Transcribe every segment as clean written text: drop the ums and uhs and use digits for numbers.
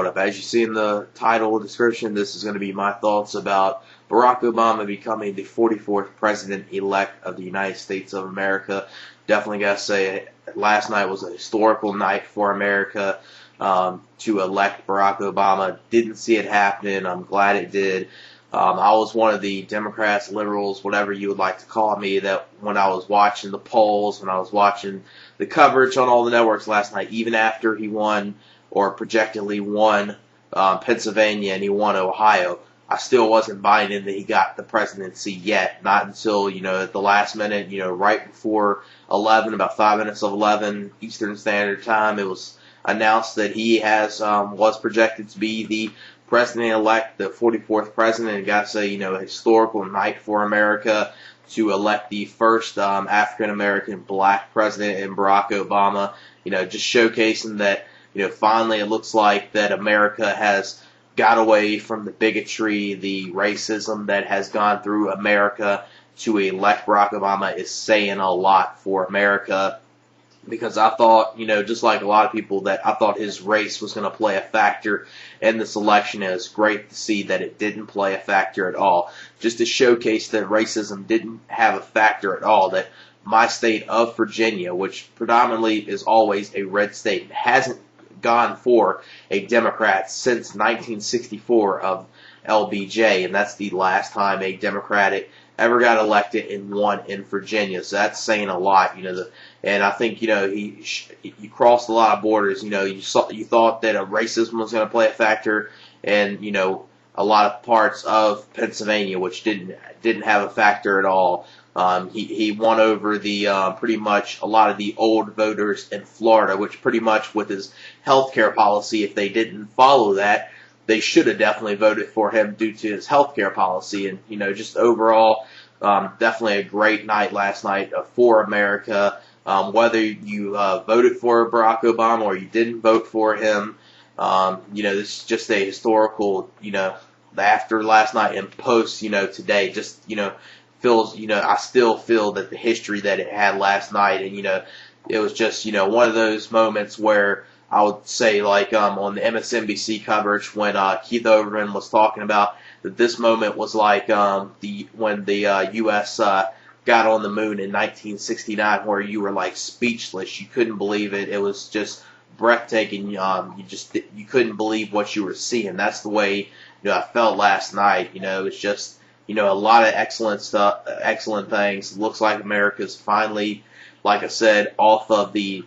what up? As you see in the title description, this is going to be my thoughts about Barack Obama becoming the 44th President-elect of the United States of America. Definitely got to say, last night was a historical night for America to elect Barack Obama. Didn't see it happening. I'm glad it did. I was one of the Democrats, liberals, whatever you would like to call me, that when I was watching the polls, when I was watching the coverage on all the networks last night, even after he won or projectedly won Pennsylvania and he won Ohio, I still wasn't buying in that he got the presidency yet. Not until, at the last minute, right before 11, about 5 minutes of 11 Eastern Standard Time, it was announced that he was projected to be the President-elect, the 44th president. And got to say, a historical night for America to elect the first African-American black president in Barack Obama. Just showcasing that, finally it looks like that America has got away from the bigotry, the racism that has gone through America. To elect Barack Obama is saying a lot for America. Because I thought, just like a lot of people, that I thought his race was going to play a factor in this election. And it's great to see that it didn't play a factor at all. Just to showcase that racism didn't have a factor at all. That my state of Virginia, which predominantly is always a red state, hasn't gone for a Democrat since 1964 of LBJ. And that's the last time a Democratic ever got elected and won in Virginia. So that's saying a lot, and I think, he crossed a lot of borders. You thought that racism was going to play a factor, and, a lot of parts of Pennsylvania, which didn't have a factor at all. He won over the pretty much a lot of the old voters in Florida, which pretty much with his healthcare policy, if they didn't follow that, they should have definitely voted for him due to his healthcare policy. And, just overall, definitely a great night last night for America. Whether you voted for Barack Obama or you didn't vote for him, this is just a historical, after last night and post, today, just, feels, I still feel that the history that it had last night, and, it was just, one of those moments where I would say, like, on the MSNBC coverage when Keith Olbermann was talking about that this moment was like when the U.S. got on the moon in 1969, where you were like speechless. You couldn't believe it. It was just breathtaking. You couldn't believe what you were seeing. That's the way I felt last night. It's just a lot of excellent stuff, excellent things. It looks like America's finally, like I said, off of the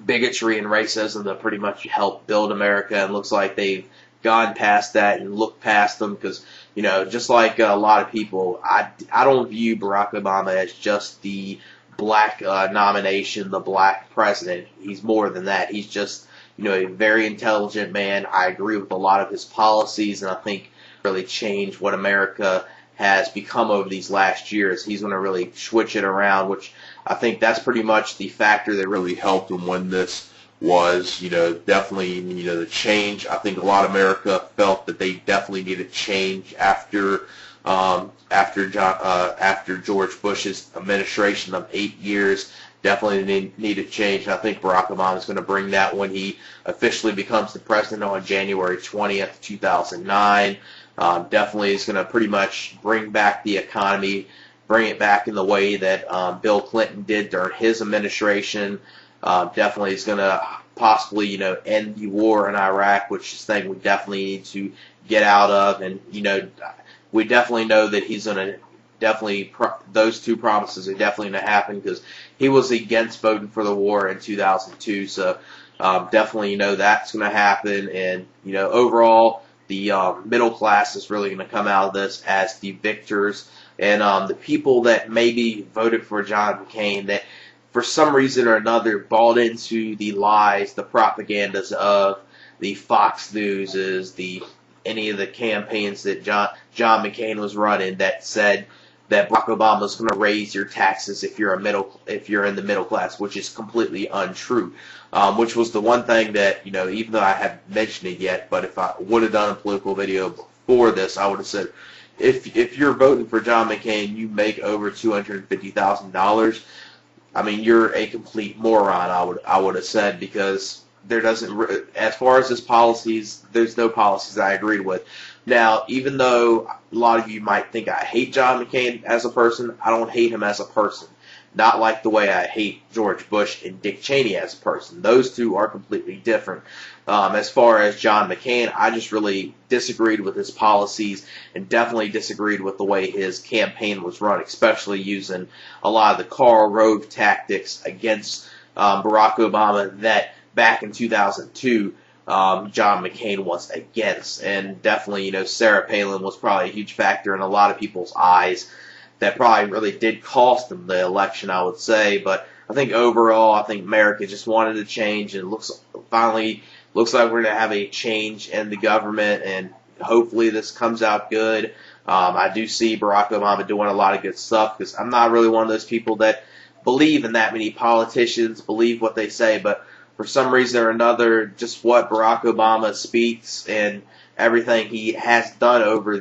bigotry and racism that pretty much helped build America, and looks like they've gone past that and looked past them. Because just like a lot of people, I don't view Barack Obama as just the black nomination, the black president. He's more than that. He's just a very intelligent man. I agree with a lot of his policies, and I think really changed what America has become over these last years. He's going to really switch it around, which I think that's pretty much the factor that really helped him win this. Was definitely the change. I think a lot of America felt that they definitely needed change after George Bush's administration of 8 years. Definitely needed change. And I think Barack Obama is going to bring that when he officially becomes the president on January 20th, 2009. Definitely is going to pretty much bring back the economy, bring it back in the way that Bill Clinton did during his administration. Definitely is going to possibly, end the war in Iraq, which is a thing we definitely need to get out of. And, we definitely know that he's going to those two promises are definitely going to happen, because he was against voting for the war in 2002. So, definitely, that's going to happen. And, overall, the middle class is really going to come out of this as the victors. And the people that maybe voted for John McCain, that for some reason or another bought into the lies, the propagandas of the Fox Newses, any of the campaigns that John McCain was running, that said that Barack Obama is going to raise your taxes if you're in the middle class, which is completely untrue. Which was the one thing that, even though I haven't mentioned it yet, but if I would have done a political video before this, I would have said, if you're voting for John McCain, you make over $250,000. I mean, you're a complete moron, I would have said, because there doesn't, as far as his policies, there's no policies that I agreed with. Now, even though a lot of you might think I hate John McCain as a person, I don't hate him as a person. Not like the way I hate George Bush and Dick Cheney as a person. Those two are completely different. As far as John McCain, I just really disagreed with his policies and definitely disagreed with the way his campaign was run, especially using a lot of the Karl Rove tactics against Barack Obama that back in 2002 John McCain was against. And definitely, Sarah Palin was probably a huge factor in a lot of people's eyes. That probably really did cost them the election, I would say. But I think overall, I think America just wanted to change, and finally looks like we're going to have a change in the government, and hopefully this comes out good. I do see Barack Obama doing a lot of good stuff, because I'm not really one of those people that believe in that many politicians, believe what they say, but for some reason or another, just what Barack Obama speaks and everything he has done over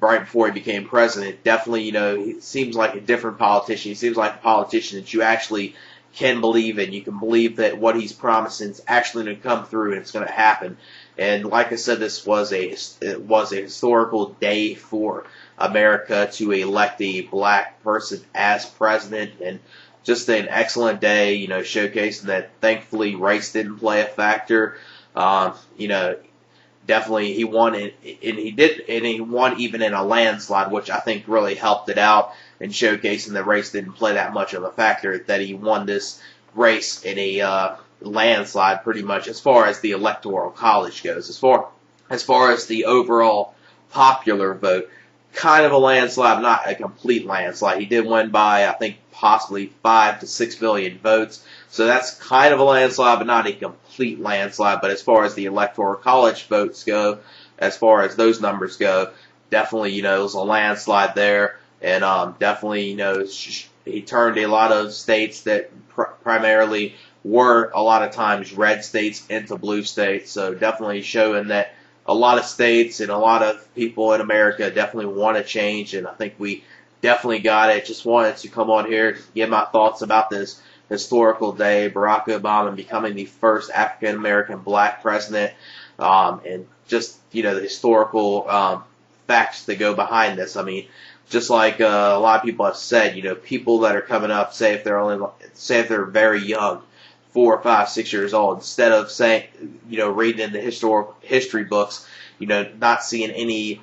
right before he became president, definitely, he seems like a different politician. He seems like a politician that you actually can believe in. You can believe that what he's promising is actually going to come through and it's going to happen. And like I said, it was a historical day for America to elect a black person as president, and just an excellent day, showcasing that thankfully race didn't play a factor. Definitely he won, and he won even in a landslide, which I think really helped it out, and showcasing that race didn't play that much of a factor, that he won this race in a landslide pretty much as far as the Electoral College goes. As far as the overall popular vote, kind of a landslide, not a complete landslide. He did win by, I think, possibly 5 to 6 million votes. So that's kind of a landslide, but not a complete landslide. But as far as the Electoral College votes go, as far as those numbers go, definitely, it was a landslide there. And definitely, he turned a lot of states that primarily were a lot of times red states into blue states. So definitely showing that a lot of states and a lot of people in America definitely want to change, and I think we definitely got it. Just wanted to come on here, give my thoughts about this historical day, Barack Obama becoming the first African-American black president, and just, the historical facts that go behind this. I mean, just like a lot of people have said, people that are coming up, say if they're very young, 4, 5, 6 years old, instead of saying, reading in the history books, not seeing any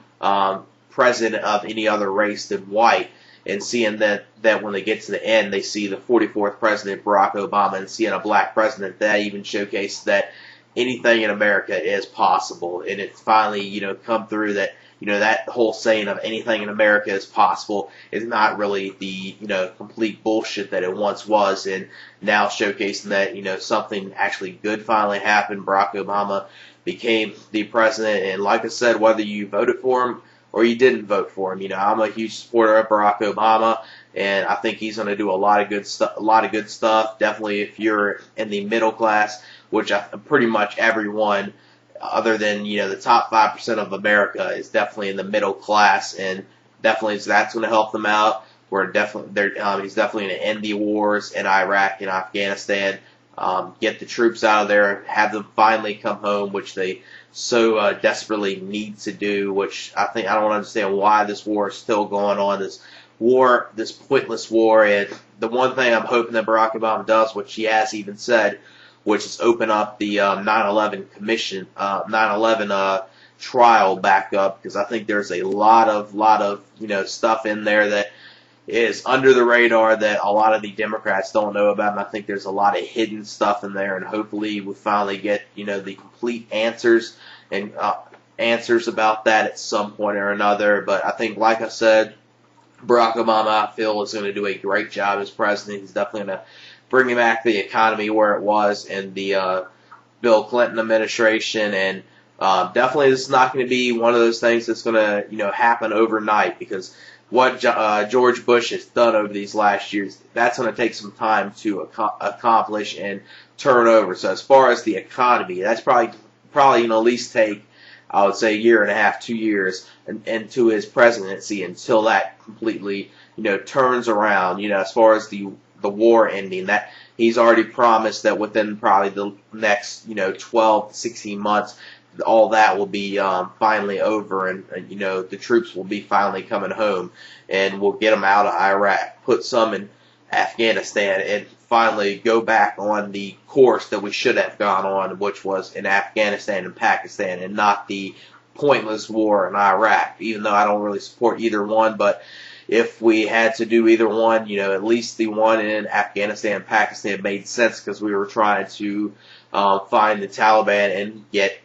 president of any other race than white, and seeing that when they get to the end, they see the 44th president, Barack Obama, and seeing a black president, that even showcased that anything in America is possible. And it's finally, come through that, that whole saying of anything in America is possible is not really the, complete bullshit that it once was. And now showcasing that, something actually good finally happened. Barack Obama became the president. And like I said, whether you voted for him or you didn't vote for him, I'm a huge supporter of Barack Obama, and I think he's going to do a lot of good stuff. Definitely if you're in the middle class, which pretty much everyone, other than, the top 5% of America, is definitely in the middle class, and definitely that's going to help them out. He's definitely going to end the wars in Iraq and Afghanistan, get the troops out of there, have them finally come home, which they so desperately need to do, which I don't understand why this war is still going on, this pointless war. And the one thing I'm hoping that Barack Obama does, which he has even said, which is open up the 9/11 commission, 9/11 trial back up, because I think there's a lot of stuff in there that is under the radar that a lot of the Democrats don't know about, and I think there's a lot of hidden stuff in there, and hopefully we finally get the complete answers and answers about that at some point or another. But I think, like I said, Barack Obama, I feel, is going to do a great job as president. He's definitely going to bring back the economy where it was in the Bill Clinton administration, and definitely this is not going to be one of those things that's going to happen overnight, because what George Bush has done over these last years, that's going to take some time to accomplish and turn over. So as far as the economy, that's probably at least take, I would say, 1.5 to 2 years into his presidency until that completely turns around. As far as the war ending, that he's already promised that within probably the next 12 to 16 months, all that will be finally over, and the troops will be finally coming home, and we'll get them out of Iraq, put some in Afghanistan, and finally go back on the course that we should have gone on, which was in Afghanistan and Pakistan, and not the pointless war in Iraq. Even though I don't really support either one, but if we had to do either one, at least the one in Afghanistan and Pakistan made sense, because we were trying to find the Taliban and get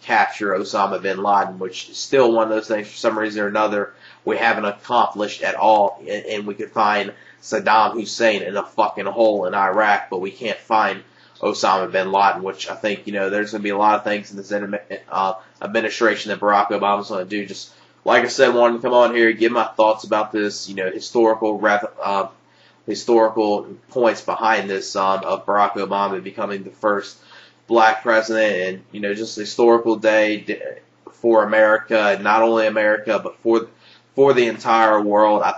capture Osama bin Laden, which is still one of those things for some reason or another we haven't accomplished at all. And we could find Saddam Hussein in a fucking hole in Iraq, but we can't find Osama bin Laden, which I think there's going to be a lot of things in this administration that Barack Obama's going to do. Just like I said, wanted to come on here, give my thoughts about this, historical points behind this of Barack Obama becoming the first black president, and just a historical day for America, not only America, but for the entire world. I think